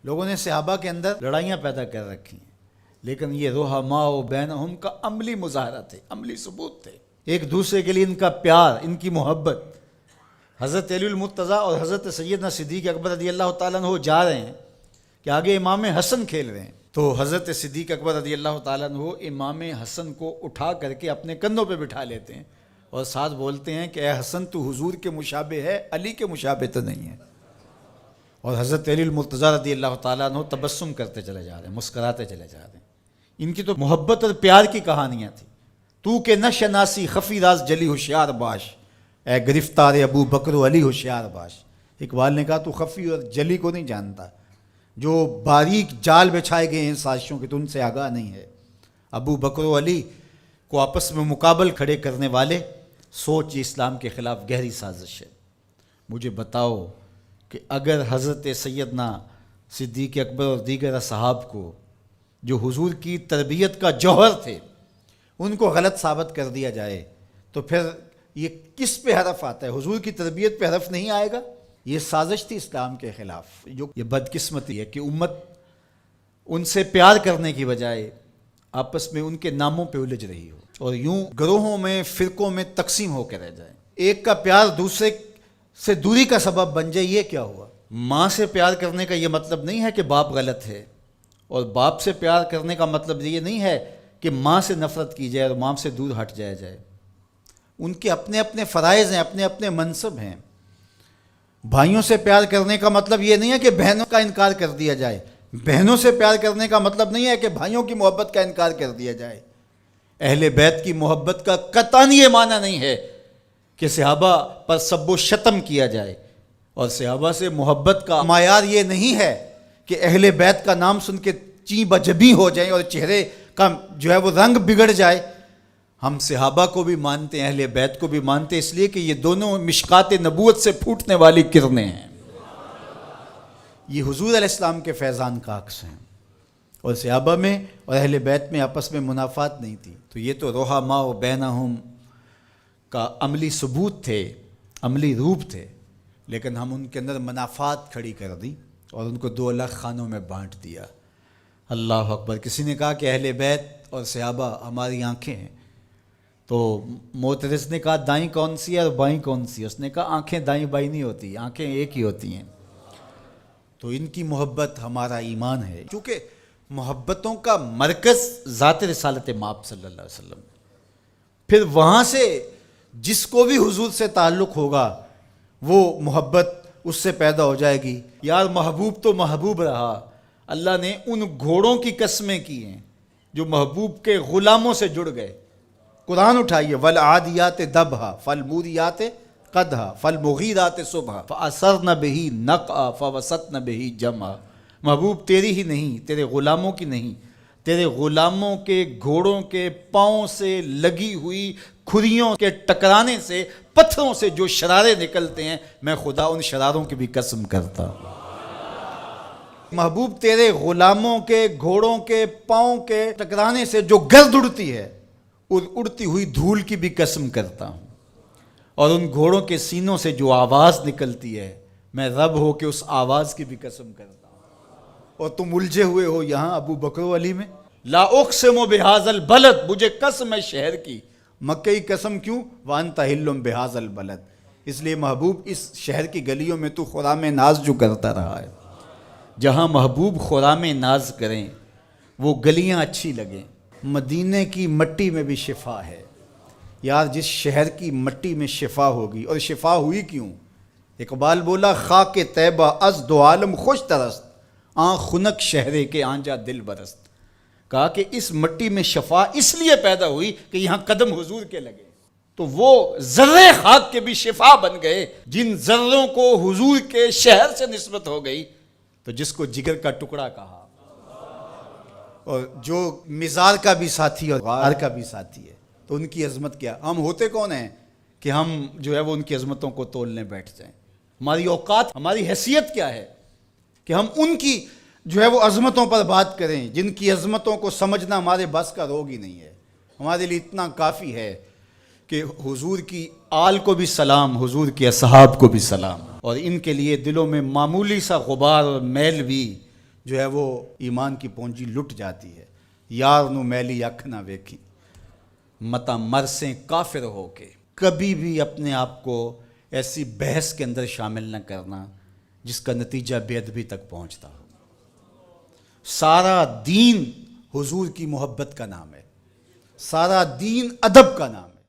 لوگوں نے صحابہ کے اندر لڑائیاں پیدا کر رکھی ہیں، لیکن یہ رحماء بینہم کا عملی مظاہرہ تھے، عملی ثبوت تھے، ایک دوسرے کے لیے ان کا پیار، ان کی محبت۔ حضرت علی المرتضیٰ اور حضرت سیدنا صدیق اکبر رضی اللہ تعالیٰ عنہ جا رہے ہیں کہ آگے امام حسن کھیل رہے ہیں، تو حضرت صدیق اکبر رضی اللہ تعالیٰ عنہ امام حسن کو اٹھا کر کے اپنے کندھوں پہ بٹھا لیتے ہیں اور ساتھ بولتے ہیں کہ اے حسن تو حضور کے مشابہ ہے، علی کے مشابہ تو نہیں ہے۔ اور حضرت علی المرتضیٰ رضی اللہ تعالیٰ عنہ تبسم کرتے چلے جا رہے ہیں، مسکراتے چلے جا رہے ہیں۔ ان کی تو محبت اور پیار کی کہانیاں تھیں۔ تو کہ نہ شناسی خفی راز جلی ہوشیار باش، اے گرفتار ابو بکر و علی ہوشیار باش۔ اقبال نے کہا تو خفی اور جلی کو نہیں جانتا، جو باریک جال بچھائے گئے ہیں سازشوں کے تو ان سے آگاہ نہیں ہے۔ ابو بکر و علی کو آپس میں مقابل کھڑے کرنے والے سوچ یہ اسلام کے خلاف گہری سازش ہے۔ مجھے بتاؤ کہ اگر حضرت سیدنا صدیق اکبر اور دیگر اصحاب کو جو حضور کی تربیت کا جوہر تھے ان کو غلط ثابت کر دیا جائے تو پھر یہ کس پہ حرف آتا ہے؟ حضور کی تربیت پہ حرف نہیں آئے گا؟ یہ سازش تھی اسلام کے خلاف۔ جو یہ بدقسمتی ہے کہ امت ان سے پیار کرنے کی بجائے آپس میں ان کے ناموں پہ الجھ رہی ہو اور یوں گروہوں میں فرقوں میں تقسیم ہو کے رہ جائے۔ ایک کا پیار دوسرے سے دوری کا سبب بن جائے، یہ کیا ہوا؟ ماں سے پیار کرنے کا یہ مطلب نہیں ہے کہ باپ غلط ہے، اور باپ سے پیار کرنے کا مطلب یہ نہیں ہے کہ ماں سے نفرت کی جائے اور ماں سے دور ہٹ جایا جائے۔ ان کے اپنے اپنے فرائض ہیں، اپنے اپنے منصب ہیں۔ بھائیوں سے پیار کرنے کا مطلب یہ نہیں ہے کہ بہنوں کا انکار کر دیا جائے، بہنوں سے پیار کرنے کا مطلب نہیں ہے کہ بھائیوں کی محبت کا انکار کر دیا جائے۔ اہل بیت کی محبت کا قطعاً یہ معنی نہیں ہے کہ صحابہ پر سب و شتم کیا جائے، اور صحابہ سے محبت کا معیار یہ نہیں ہے کہ اہل بیت کا نام سن کے چیں بجبی ہو جائیں اور چہرے کا جو ہے وہ رنگ بگڑ جائے۔ ہم صحابہ کو بھی مانتے ہیں، اہل بیت کو بھی مانتے ہیں، اس لیے کہ یہ دونوں مشکات نبوت سے پھوٹنے والی کرنیں ہیں، یہ حضور علیہ السلام کے فیضان کا عکس ہیں۔ اور صحابہ میں اور اہل بیت میں آپس میں منافات نہیں تھی، تو یہ تو رحماء بینہم کا عملی ثبوت تھے، عملی روپ تھے، لیکن ہم ان کے اندر منافات کھڑی کر دی اور ان کو دو الگ خانوں میں بانٹ دیا۔ اللہ اکبر۔ کسی نے کہا کہ اہل بیت اور صحابہ ہماری آنکھیں ہیں، تو معترض نے کہا دائیں کون سی ہے اور بائیں کون سی ہے؟ اس نے کہا آنکھیں دائیں بائیں نہیں ہوتی، آنکھیں ایک ہی ہوتی ہیں۔ تو ان کی محبت ہمارا ایمان ہے، کیونکہ محبتوں کا مرکز ذات رسالت مآب صلی اللہ علیہ وسلم، پھر وہاں سے جس کو بھی حضور سے تعلق ہوگا وہ محبت اس سے پیدا ہو جائے گی۔ یار محبوب تو محبوب رہا، اللہ نے ان گھوڑوں کی قسمیں کی ہیں جو محبوب کے غلاموں سے جڑ گئے۔ قرآن اٹھائیے، وَالْعَادِيَاتِ دَبْحًا فَالْمُورِيَاتِ قَدْحًا فَالْمُغِيرَاتِ صُبْحًا فَأَثَرْنَ بِهِ نَقْعًا فَوَسَطْنَ بِهِ جَمْعًا۔ محبوب تیری ہی نہیں، تیرے غلاموں کی نہیں، تیرے غلاموں کے گھوڑوں کے پاؤں سے لگی ہوئی کھریوں کے ٹکرانے سے، پتھروں سے جو شرارے نکلتے ہیں، میں خدا ان شراروں کی بھی قسم کرتا ہوں۔ محبوب تیرے غلاموں کے گھوڑوں کے پاؤں کے ٹکرانے سے جو گرد اڑتی ہے، اڑتی ہوئی دھول کی بھی قسم کرتا ہوں، اور ان گھوڑوں کے سینوں سے جو آواز نکلتی ہے، میں رب ہو کے اس آواز کی بھی قسم کرتا ہوں۔ اور تم الجھے ہوئے ہو یہاں ابو بکر و علی میں۔ لا اقسم بہذا البلد، مجھے قسم ہے شہر کی، مکہ کی قسم کیوں؟ وانت حل بہذا البلد، اس لیے محبوب اس شہر کی گلیوں میں تو خرام ناز جو کرتا رہا ہے۔ جہاں محبوب خرام ناز کریں وہ گلیاں اچھی لگیں۔ مدینے کی مٹی میں بھی شفا ہے یار، جس شہر کی مٹی میں شفا ہوگی، اور شفا ہوئی کیوں؟ اقبال بولا خاک طیبہ از دو عالم خوش ترست، آن خنک شہرے کے آنجا دل برست۔ کہا کہ اس مٹی میں شفا اس لیے پیدا ہوئی کہ یہاں قدم حضور کے لگے، تو وہ ذرے خاک کے بھی شفا بن گئے۔ جن ذروں کو حضور کے شہر سے نسبت ہو گئی، تو جس کو جگر کا ٹکڑا کہا، اور جو مزار کا بھی ساتھی اور غار کا بھی ساتھی ہے، تو ان کی عظمت کیا؟ ہم ہوتے کون ہیں کہ ہم جو ہے وہ ان کی عظمتوں کو تولنے بیٹھ جائیں؟ ہماری اوقات، ہماری حیثیت کیا ہے کہ ہم ان کی جو ہے وہ عظمتوں پر بات کریں، جن کی عظمتوں کو سمجھنا ہمارے بس کا روگ ہی نہیں ہے۔ ہمارے لیے اتنا کافی ہے کہ حضور کی آل کو بھی سلام، حضور کے اصحاب کو بھی سلام، اور ان کے لیے دلوں میں معمولی سا غبار اور میل بھی جو ہے وہ ایمان کی پونجی لٹ جاتی ہے. یار نو میلی اکھ نہ ویکھی متا مرسیں کافر ہو کے. کبھی بھی اپنے آپ کو ایسی بحث کے اندر شامل نہ کرنا جس کا نتیجہ بے ادبی تک پہنچتا ہو. سارا دین حضور کی محبت کا نام ہے، سارا دین ادب کا نام ہے.